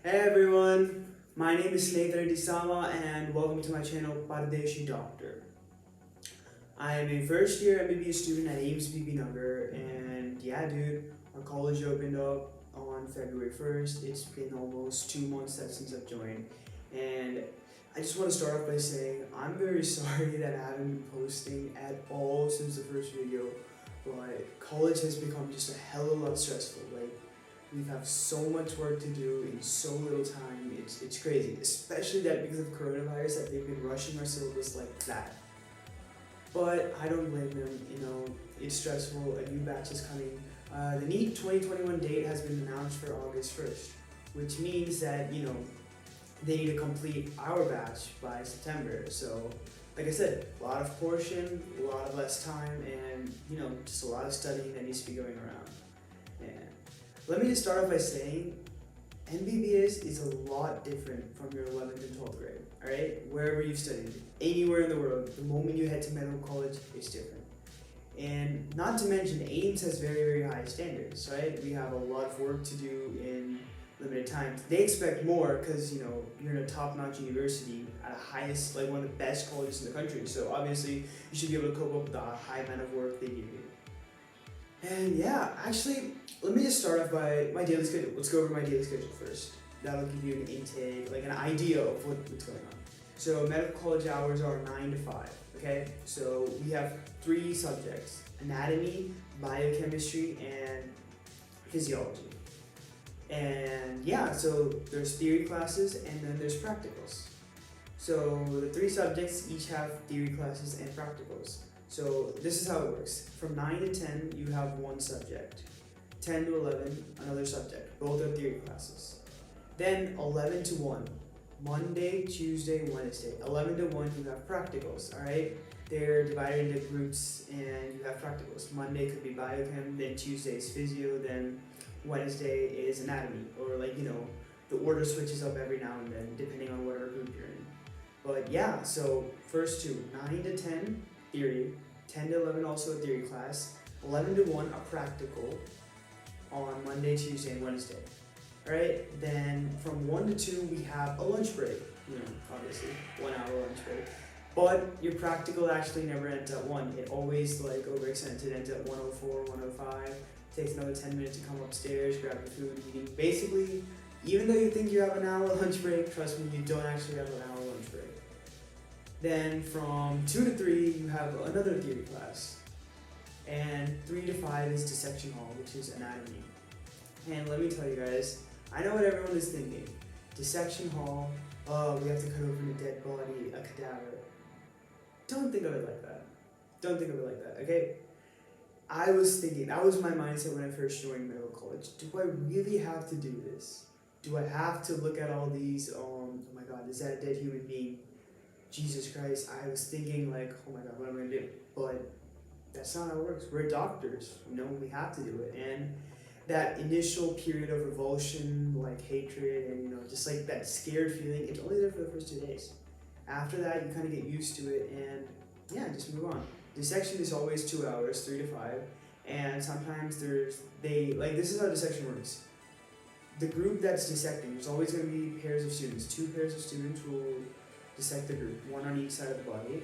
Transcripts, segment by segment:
Hey everyone, my name is Snehadhar Disama and welcome to my channel Pardeshi Doctor. I am a first year MBBS student at AIIMS Nagar, and yeah dude, our college opened up on February 1st. It's been almost 2 months since I've joined, and I just want to start off by saying I'm very sorry that I haven't been posting at all since the first video, but college has become just a hell of a lot stressful. We have so much work to do in so little time. It's crazy, especially that because of coronavirus that they've been rushing our syllabus like that. But I don't blame them. It's stressful. A new batch is coming. The NEET 2021 date has been announced for August 1st, which means that they need to complete our batch by September. So, like I said, a lot of portion, a lot of less time, and just a lot of studying that needs to be going around. And let me just start off by saying MBBS is a lot different from your 11th and 12th grade, alright? Wherever you've studied, anywhere in the world, the moment you head to medical college, it's different. And not to mention, AIIMS has very, very high standards, right? We have a lot of work to do in limited time. They expect more because, you're in a top-notch university at a highest, one of the best colleges in the country. So obviously, you should be able to cope up with the high amount of work they give you. And yeah, actually, let me just start off by my daily schedule. Let's go over my daily schedule first. That'll give you an intake, an idea of what's going on. So medical college hours are 9 to 5, okay? So we have 3 subjects: anatomy, biochemistry, and physiology. And yeah, so there's theory classes and then there's practicals. So the 3 subjects each have theory classes and practicals. So this is how it works. From 9 to 10, you have one subject. 10 to 11, another subject. Both are theory classes. Then 11 to 1, Monday, Tuesday, Wednesday. 11 to 1, you have practicals, all right? They're divided into groups and you have practicals. Monday could be biochem, then Tuesday is physio, then Wednesday is anatomy. Or the order switches up every now and then depending on whatever group you're in. But yeah, so first 2, 9 to 10, theory, 10 to 11 also a theory class, 11 to 1 a practical on Monday, Tuesday, and Wednesday. Alright, then from 1 to 2 we have a lunch break, obviously, 1 hour lunch break. But your practical actually never ends at 1. It always overextends. It ends at 1:04, 1:05. Takes another 10 minutes to come upstairs, grab your food, eating. Basically, even though you think you have an hour lunch break, trust me, you don't actually have an hour lunch break. Then from 2 to 3, you have another theory class. And 3 to 5 is dissection hall, which is anatomy. And let me tell you guys, I know what everyone is thinking. Dissection hall, oh, we have to cut open a dead body, a cadaver. Don't think of it like that. Don't think of it like that, okay? I was thinking, that was my mindset when I first joined medical college. Do I really have to do this? Do I have to look at all these, oh my god, is that a dead human being? Jesus Christ, I was thinking oh my god, what am I gonna do? But that's not how it works. We're doctors, we have to do it. And that initial period of revulsion, hatred, and just that scared feeling, it's only there for the first 2 days. After that, you kind of get used to it, and yeah, just move on. Dissection is always 2 hours, 3 to 5, and sometimes this is how dissection works. The group that's dissecting, there's always going to be pairs of students. 2 pairs of students will dissect the group, one on each side of the body,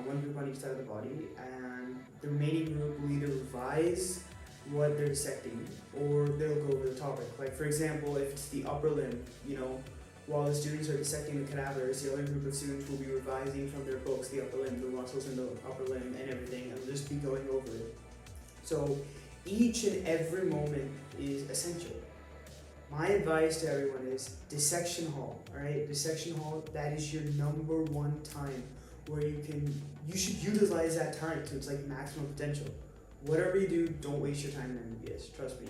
one group on each side of the body, and the remaining group will either revise what they're dissecting or they'll go over the topic. For example, if it's the upper limb, while the students are dissecting the cadavers, the other group of students will be revising from their books the upper limb, the muscles in the upper limb and everything, and they'll just be going over it. So each and every moment is essential. My advice to everyone is dissection hall, alright? Dissection hall, that is your number 1 time where you should utilize that time to its maximum potential. Whatever you do, don't waste your time in MBBS, trust me.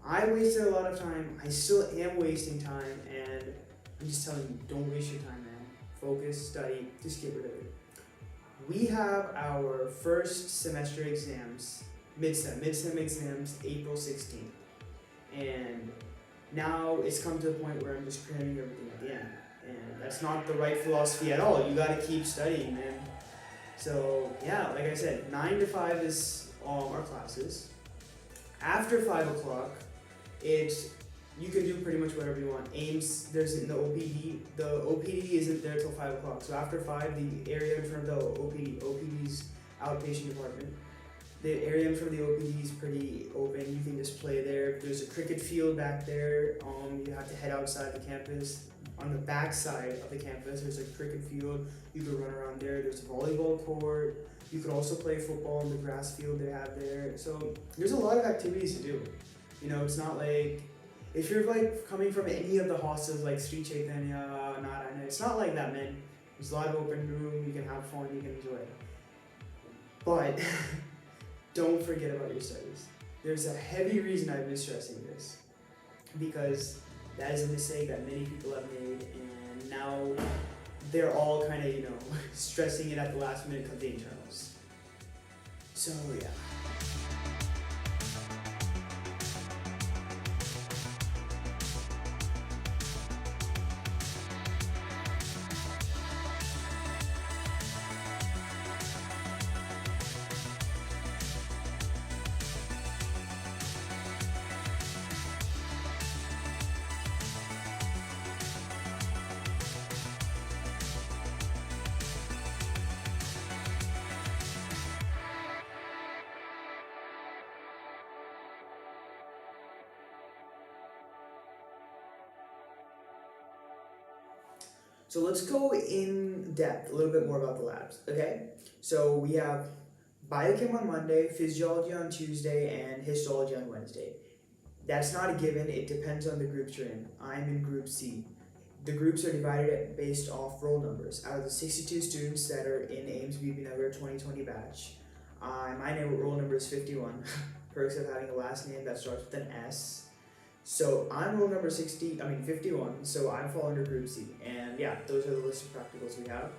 I wasted a lot of time, I still am wasting time, and I'm just telling you, don't waste your time, man. Focus, study, just get rid of it. We have our first semester exams, mid-sem exams, April 16th. And now it's come to the point where I'm just cramming everything at the end. And that's not the right philosophy at all. You gotta keep studying, man. So yeah, like I said, 9 to 5 is all our classes. After 5 o'clock, it's you can do pretty much whatever you want. AIMS, there's in the OPD. The OPD isn't there till 5 o'clock. So after 5, the area in front of the OPD's outpatient department. The area in front of the OPD is pretty open. You can just play there. There's a cricket field back there. You have to head outside the campus. On the back side of the campus, there's a cricket field. You could run around there. There's a volleyball court. You could also play football in the grass field they have there. So there's a lot of activities to do. You know, it's not like, if you're like coming from any of the hostels like Sri Chaitanya, Narayana, it's not like that, man. There's a lot of open room, you can have fun, you can enjoy it. But don't forget about your studies. There's a heavy reason I've been stressing this, because that is a mistake that many people have made, and now they're all kind of, stressing it at the last minute of the internals. So yeah. So let's go in depth a little bit more about the labs, okay? So we have biochem on Monday, physiology on Tuesday, and histology on Wednesday. That's not a given, it depends on the groups you're in. I'm in group C. The groups are divided based off roll numbers. Out of the 62 students that are in AIIMS BB 2020 batch, my roll number is 51, perks of having a last name that starts with an S. So I'm roll number 51, so I fall under group C. And yeah, those are the list of practicals we have.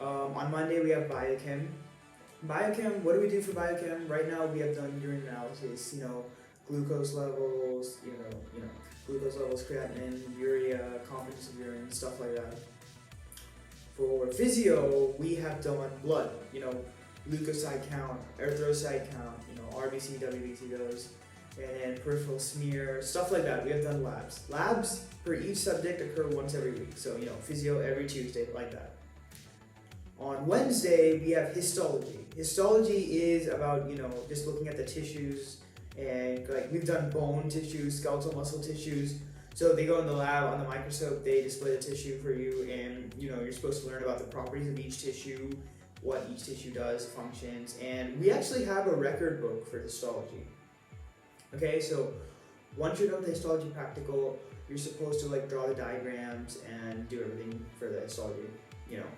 On Monday we have biochem. Biochem, what do we do for biochem? Right now we have done urine analysis, glucose levels, glucose levels, creatinine, urea, confidence of urine, stuff like that. For physio, we have done blood, leukocyte count, erythrocyte count, RBC, WBC, those. And then peripheral smear, stuff like that. We have done labs. Labs for each subject occur once every week. So, physio every Tuesday, like that. On Wednesday, we have histology. Histology is about, just looking at the tissues, and like we've done bone tissues, skeletal muscle tissues. So they go in the lab on the microscope, they display the tissue for you, and you're supposed to learn about the properties of each tissue, what each tissue does, functions, and we actually have a record book for histology. Okay, so once you're done with the histology practical, you're supposed to draw the diagrams and do everything for the histology.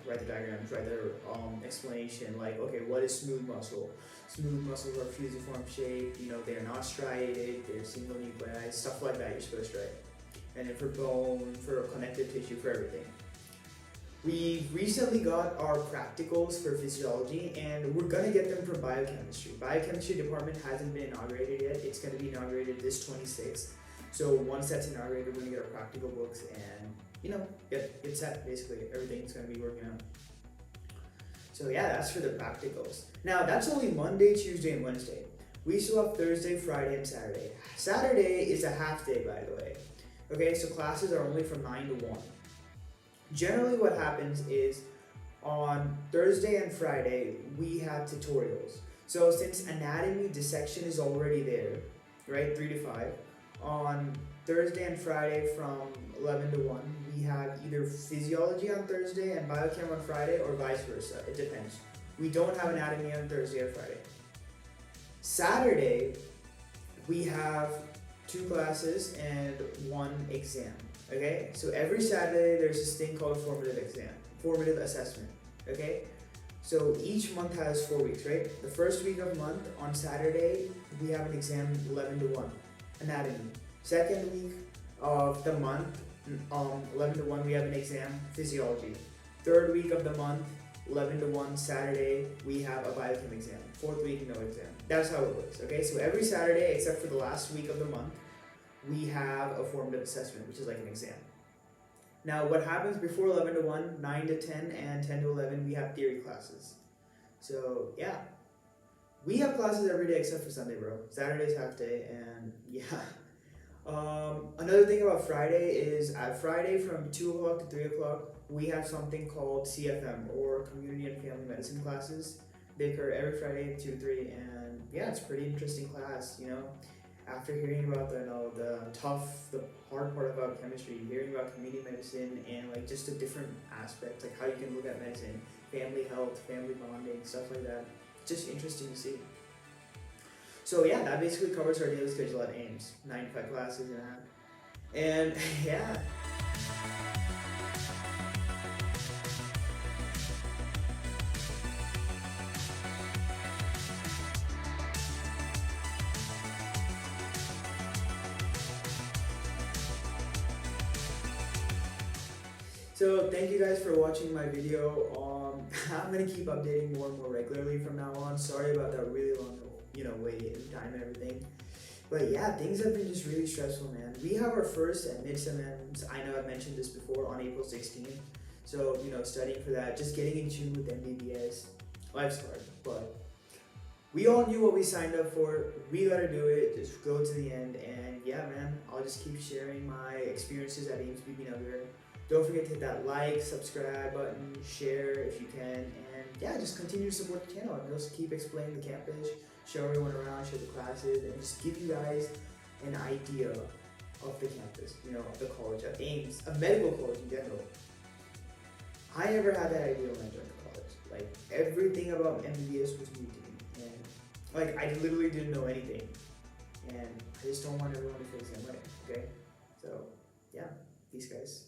Write the diagrams, write the explanation, okay, what is smooth muscle? Smooth muscles are fusiform shaped, they are not striated, they're single nuclei, stuff like that you're supposed to write. And then for bone, for connective tissue, for everything. We recently got our practicals for physiology, and we're gonna get them for biochemistry. Biochemistry department hasn't been inaugurated yet. It's gonna be inaugurated this 26th. So once that's inaugurated, we're gonna get our practical books and get set. Basically, everything's gonna be working out. So yeah, that's for the practicals. Now that's only Monday, Tuesday, and Wednesday. We still have Thursday, Friday, and Saturday. Saturday is a half day, by the way. Okay, so classes are only from 9 to 1. Generally what happens is on Thursday and Friday we have tutorials. So since anatomy dissection is already there, right, 3 to 5, on Thursday and Friday from 11 to 1 we have either physiology on Thursday and biochem on Friday, or vice versa, it depends. We don't have anatomy on Thursday or Friday. Saturday we have 2 classes and 1 exam. Okay, so every Saturday there's this thing called a formative assessment, okay? So each month has 4 weeks, right? The first week of the month, on Saturday, we have an exam 11 to 1, anatomy. Second week of the month, 11 to 1, we have an exam, physiology. Third week of the month, 11 to 1, Saturday, we have a biochem exam. Fourth week, no exam. That's how it works, okay? So every Saturday, except for the last week of the month, we have a formative assessment, which is like an exam. Now, what happens before 11 to 1, 9 to 10, and 10 to 11, we have theory classes. So, yeah. We have classes every day except for Sunday, bro. Saturday's half day, and yeah. Another thing about Friday is at Friday from 2 o'clock to 3 o'clock, we have something called CFM or Community and Family Medicine classes. They occur every Friday, 2 3, and yeah, it's a pretty interesting class, you know. After hearing about the hard part about chemistry, hearing about community medicine and like just the different aspects, like how you can look at medicine, family health, family bonding, stuff like that. Just interesting to see. So yeah, that basically covers our daily schedule at AIIMS. 9 to 5 classes and a half. And yeah. So thank you guys for watching my video. I'm gonna keep updating more and more regularly from now on. Sorry about that really long, wait and time and everything. But yeah, things have been just really stressful, man. We have our first and AIIMS. I know I've mentioned this before, on April 16th. So, studying for that, just getting in tune with MBBS. Life's hard, but we all knew what we signed up for. We gotta do it, just go to the end. And yeah, man, I'll just keep sharing my experiences at AIIMS BB. Don't forget to hit that like, subscribe button, share if you can, and yeah, just continue to support the channel. And just keep explaining the campus, show everyone around, show the classes, and just give you guys an idea of the campus, of the college, of AIIMS, a medical college in general. I never had that idea when I joined the college. Like, everything about MBBS was new to me, and like, I literally didn't know anything, and I just don't want everyone to feel the same way, okay? So, yeah, peace guys.